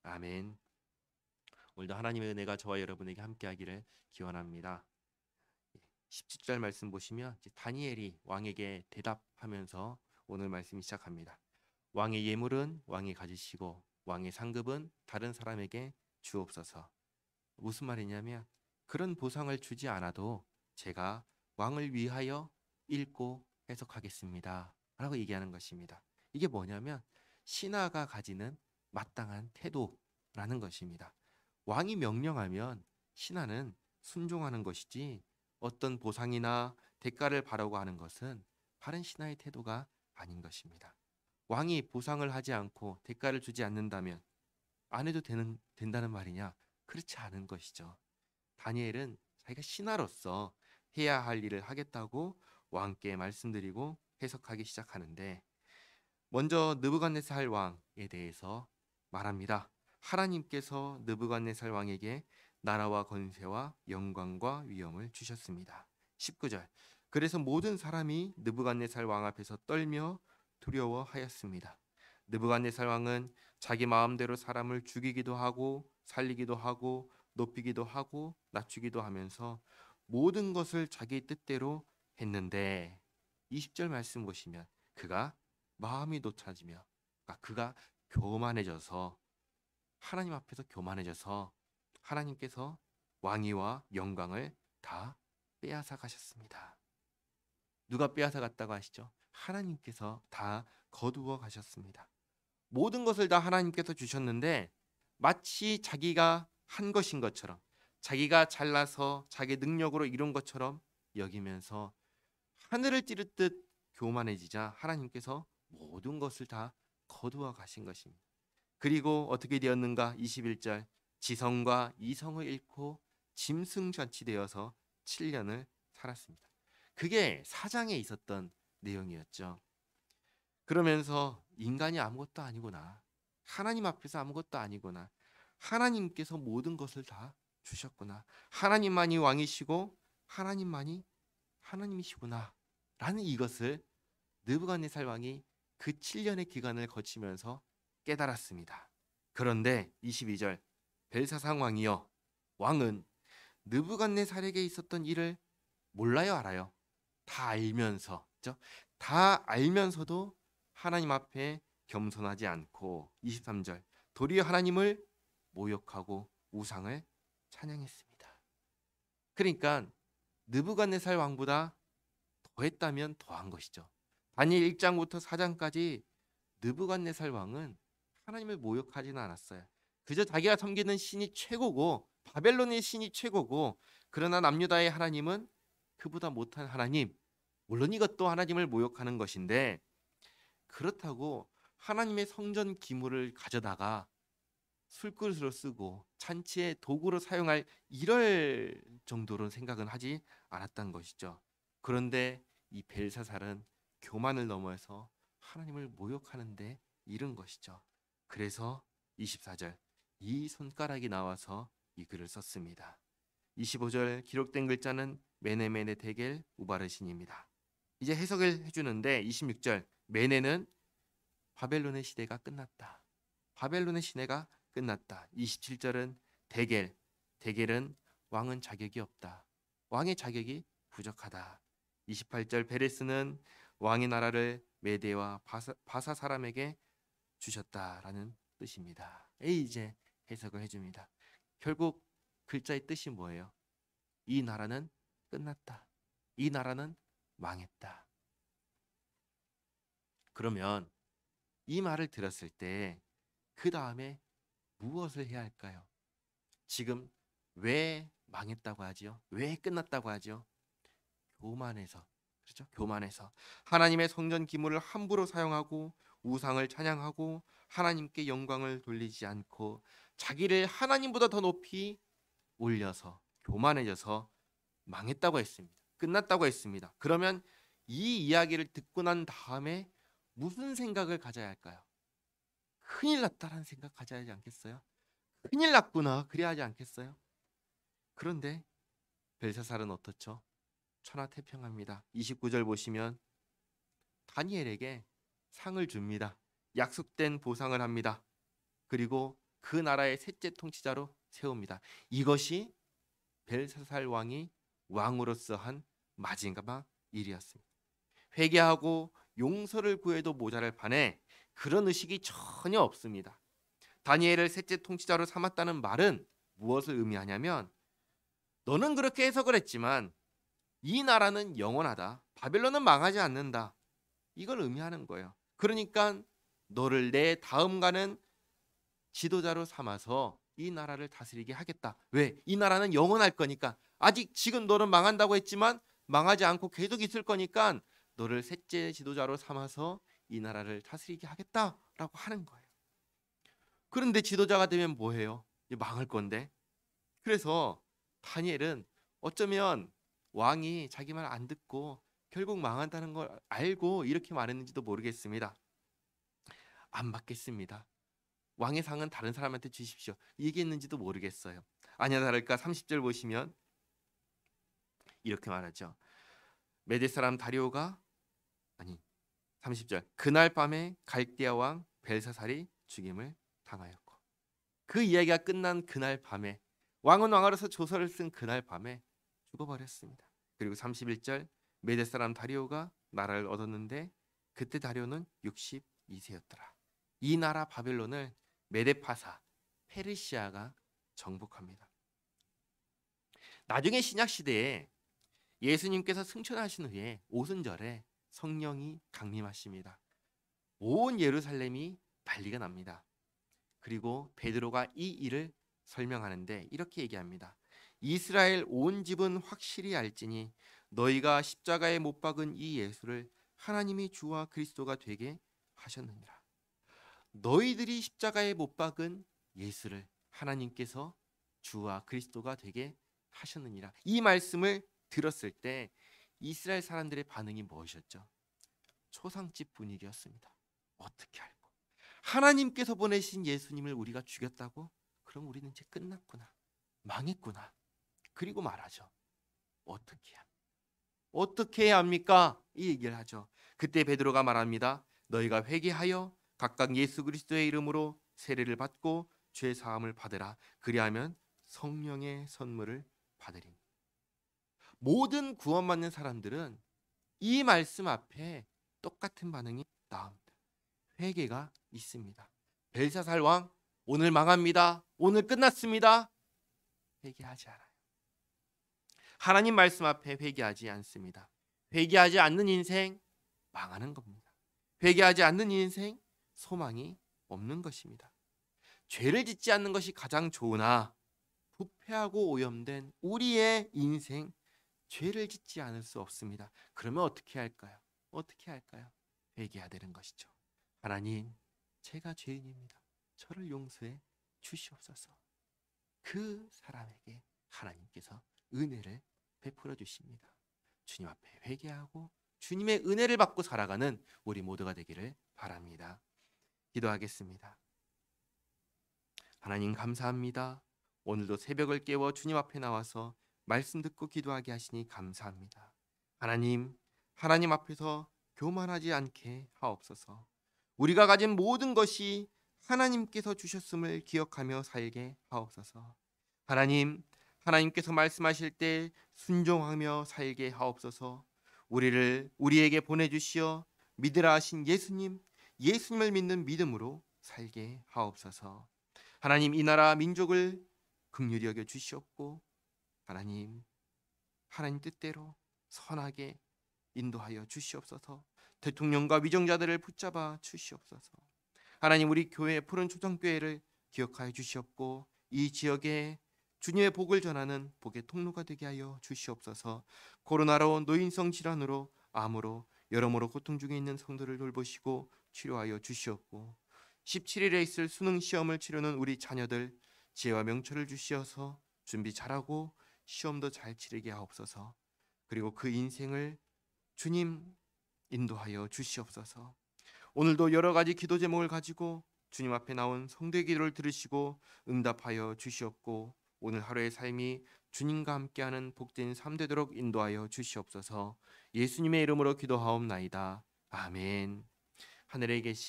아멘. 오늘도 하나님의 은혜가 저와 여러분에게 함께하기를 기원합니다. 17절 말씀 보시면 이제 다니엘이 왕에게 대답하면서 오늘 말씀이 시작합니다. 왕의 예물은 왕이 가지시고 왕의 상급은 다른 사람에게 주옵소서. 무슨 말이냐면 그런 보상을 주지 않아도 제가 왕을 위하여 읽고 해석하겠습니다 라고 얘기하는 것입니다. 이게 뭐냐면 신하가 가지는 마땅한 태도라는 것입니다. 왕이 명령하면 신하는 순종하는 것이지 어떤 보상이나 대가를 바라고 하는 것은 바른 신하의 태도가 아닌 것입니다. 왕이 보상을 하지 않고 대가를 주지 않는다면 안 해도 된다는 말이냐? 그렇지 않은 것이죠. 다니엘은 자기가 신하로서 해야 할 일을 하겠다고 왕께 말씀드리고 해석하기 시작하는데 먼저 느부갓네살 왕에 대해서 말합니다. 하나님께서 느부갓네살 왕에게 나라와 권세와 영광과 위엄을 주셨습니다. 19절. 그래서 모든 사람이 느부갓네살 왕 앞에서 떨며 두려워하였습니다. 느부갓네살 왕은 자기 마음대로 사람을 죽이기도 하고 살리기도 하고 높이기도 하고 낮추기도 하면서 모든 것을 자기 뜻대로 했는데 20절 말씀 보시면 그가 마음이 높아지며 그가 교만해져서 하나님 앞에서 교만해져서 하나님께서 왕위와 영광을 다 빼앗아 가셨습니다. 누가 빼앗아 갔다고 하시죠? 하나님께서 다 거두어 가셨습니다. 모든 것을 다 하나님께서 주셨는데 마치 자기가 한 것인 것처럼 자기가 잘나서 자기 능력으로 이룬 것처럼 여기면서 하늘을 찌르듯 교만해지자 하나님께서 모든 것을 다 거두어 가신 것입니다. 그리고 어떻게 되었는가? 21절. 지성과 이성을 잃고 짐승잔치되어서 7년을 살았습니다. 그게 사장에 있었던 내용이었죠. 그러면서 인간이 아무것도 아니구나. 하나님 앞에서 아무것도 아니구나. 하나님께서 모든 것을 다 주셨구나. 하나님만이 왕이시고 하나님만이 하나님이시구나. 라는 이것을 느부갓네살 왕이 그 7년의 기간을 거치면서 깨달았습니다. 그런데 22절 벨사상 왕이여 왕은 느부갓네살에게 있었던 일을 몰라요 알아요? 다 알면서 그죠? 다 알면서도 하나님 앞에 겸손하지 않고 23절 도리어 하나님을 모욕하고 우상을 찬양했습니다. 그러니까 느부갓네살 왕보다 더했다면 더한 것이죠. 다니엘 1장부터 4장까지 느부갓네살 왕은 하나님을 모욕하지는 않았어요. 그저 자기가 섬기는 신이 최고고 바벨론의 신이 최고고 그러나 남유다의 하나님은 그보다 못한 하나님. 물론 이것도 하나님을 모욕하는 것인데 그렇다고 하나님의 성전 기물을 가져다가 술그릇으로 쓰고 잔치의 도구로 사용할 이럴 정도로 생각은 하지 않았던 것이죠. 그런데 이 벨사살은 교만을 넘어서 하나님을 모욕하는데 이른 것이죠. 그래서 24절 이 손가락이 나와서 이 글을 썼습니다. 25절 기록된 글자는 메네메네 데겔 우바르신입니다. 이제 해석을 해주는데 26절 메네는 바벨론의 시대가 끝났다. 바벨론의 시대가 끝났다. 27절은 데겔은 왕은 자격이 없다. 왕의 자격이 부족하다. 28절 베레스는 왕의 나라를 메대와 바사 사람에게 주셨다라는 뜻입니다. 이제 해석을 해줍니다. 결국 글자의 뜻이 뭐예요? 이 나라는 끝났다. 이 나라는 망했다. 그러면 이 말을 들었을 때 그 다음에 무엇을 해야 할까요? 지금 왜 망했다고 하지요? 왜 끝났다고 하지요? 교만해서. 그렇죠? 교만해서 하나님의 성전 기물을 함부로 사용하고 우상을 찬양하고 하나님께 영광을 돌리지 않고 자기를 하나님보다 더 높이 올려서 교만해져서 망했다고 했습니다. 끝났다고 했습니다. 그러면 이 이야기를 듣고 난 다음에 무슨 생각을 가져야 할까요? 큰일 났다라는 생각 가져야 하지 않겠어요? 큰일 났구나 그래야 하지 않겠어요? 그런데 벨사살은 어떻죠? 천하태평합니다. 29절 보시면 다니엘에게 상을 줍니다. 약속된 보상을 합니다. 그리고 그 나라의 셋째 통치자로 세웁니다. 이것이 벨사살 왕이 왕으로서 한 마지막 일이었습니다. 회개하고 용서를 구해도 모자랄 판에 그런 의식이 전혀 없습니다. 다니엘을 셋째 통치자로 삼았다는 말은 무엇을 의미하냐면, 너는 그렇게 해석을 했지만 이 나라는 영원하다, 바벨론은 망하지 않는다, 이걸 의미하는 거예요. 그러니까 너를 내 다음가는 지도자로 삼아서 이 나라를 다스리게 하겠다. 왜? 이 나라는 영원할 거니까. 아직 지금 너는 망한다고 했지만 망하지 않고 계속 있을 거니까 너를 셋째 지도자로 삼아서 이 나라를 다스리게 하겠다라고 하는 거예요. 그런데 지도자가 되면 뭐해요? 이제 망할 건데. 그래서 다니엘은 어쩌면 왕이 자기 말 안 듣고 결국 망한다는 걸 알고 이렇게 말했는지도 모르겠습니다. 안 받겠습니다. 왕의 상은 다른 사람한테 주십시오, 얘기했는지도 모르겠어요. 아니나 다를까 30절 보시면 이렇게 말하죠. 메대 사람 다리오가, 아니 30절, 그날 밤에 갈대아 왕 벨사살이 죽임을 당하였고, 그 이야기가 끝난 그날 밤에, 왕은 왕으로서 조서를 쓴 그날 밤에 죽어버렸습니다. 그리고 31절, 메대 사람 다리오가 나라를 얻었는데 그때 다리오는 62세였더라. 이 나라 바벨론을 메데파사, 페르시아가 정복합니다. 나중에 신약 시대에 예수님께서 승천하신 후에 오순절에 성령이 강림하십니다. 온 예루살렘이 난리가 납니다. 그리고 베드로가 이 일을 설명하는데 이렇게 얘기합니다. 이스라엘 온 집은 확실히 알지니 너희가 십자가에 못 박은 이 예수를 하나님이 주와 그리스도가 되게 하셨느니라. 너희들이 십자가에 못 박은 예수를 하나님께서 주와 그리스도가 되게 하셨느니라. 이 말씀을 들었을 때 이스라엘 사람들의 반응이 무엇이었죠? 초상집 분위기였습니다. 어떻게 알고? 하나님께서 보내신 예수님을 우리가 죽였다고? 그럼 우리는 이제 끝났구나, 망했구나. 그리고 말하죠. 어떻게 해야 합니까? 이 얘기를 하죠. 그때 베드로가 말합니다. 너희가 회개하여 각각 예수 그리스도의 이름으로 세례를 받고 죄 사함을 받으라. 그리하면 성령의 선물을 받으리니. 모든 구원받는 사람들은 이 말씀 앞에 똑같은 반응이 나옵니다. 회개가 있습니다. 벨사살 왕 오늘 망합니다, 오늘 끝났습니다, 회개하지 않아요. 하나님 말씀 앞에 회개하지 않습니다. 회개하지 않는 인생 망하는 겁니다. 회개하지 않는 인생 소망이 없는 것입니다. 죄를 짓지 않는 것이 가장 좋으나 부패하고 오염된 우리의 인생, 죄를 짓지 않을 수 없습니다. 그러면 어떻게 할까요? 회개해야 되는 것이죠. 하나님, 제가 죄인입니다. 저를 용서해 주시옵소서. 그 사람에게 하나님께서 은혜를 베풀어 주십니다. 주님 앞에 회개하고 주님의 은혜를 받고 살아가는 우리 모두가 되기를 바랍니다. 기도하겠습니다. 하나님 감사합니다. 오늘도 새벽을 깨워 주님 앞에 나와서 말씀 듣고 기도하게 하시니 감사합니다. 하나님 앞에서 교만하지 않게 하옵소서. 우리가 가진 모든 것이 하나님께서 주셨음을 기억하며 살게 하옵소서. 하나님께서 말씀하실 때 순종하며 살게 하옵소서. 우리에게 보내주시어 믿으라 하신 예수님을 믿는 믿음으로 살게 하옵소서. 하나님, 이 나라 민족을 긍휼히 여겨 주시옵고 하나님 뜻대로 선하게 인도하여 주시옵소서. 대통령과 위정자들을 붙잡아 주시옵소서. 하나님, 우리 교회 푸른 초정교회를 기억하여 주시옵고 이 지역에 주님의 복을 전하는 복의 통로가 되게 하여 주시옵소서. 코로나로 노인성 질환으로 암으로 여러모로 고통 중에 있는 성도를 돌보시고 치료하여 주시옵고 17일에 있을 수능 시험을 치르는 우리 자녀들 지혜와 명철을 주시어서 준비 잘하고 시험도 잘 치르게 하옵소서. 그리고 그 인생을 주님 인도하여 주시옵소서. 오늘도 여러 가지 기도 제목을 가지고 주님 앞에 나온 성도의 기도를 들으시고 응답하여 주시옵고 오늘 하루의 삶이 주님과 함께하는 복된 삶 되도록 인도하여 주시옵소서. 예수님의 이름으로 기도하옵나이다. 아멘. 하늘에 계신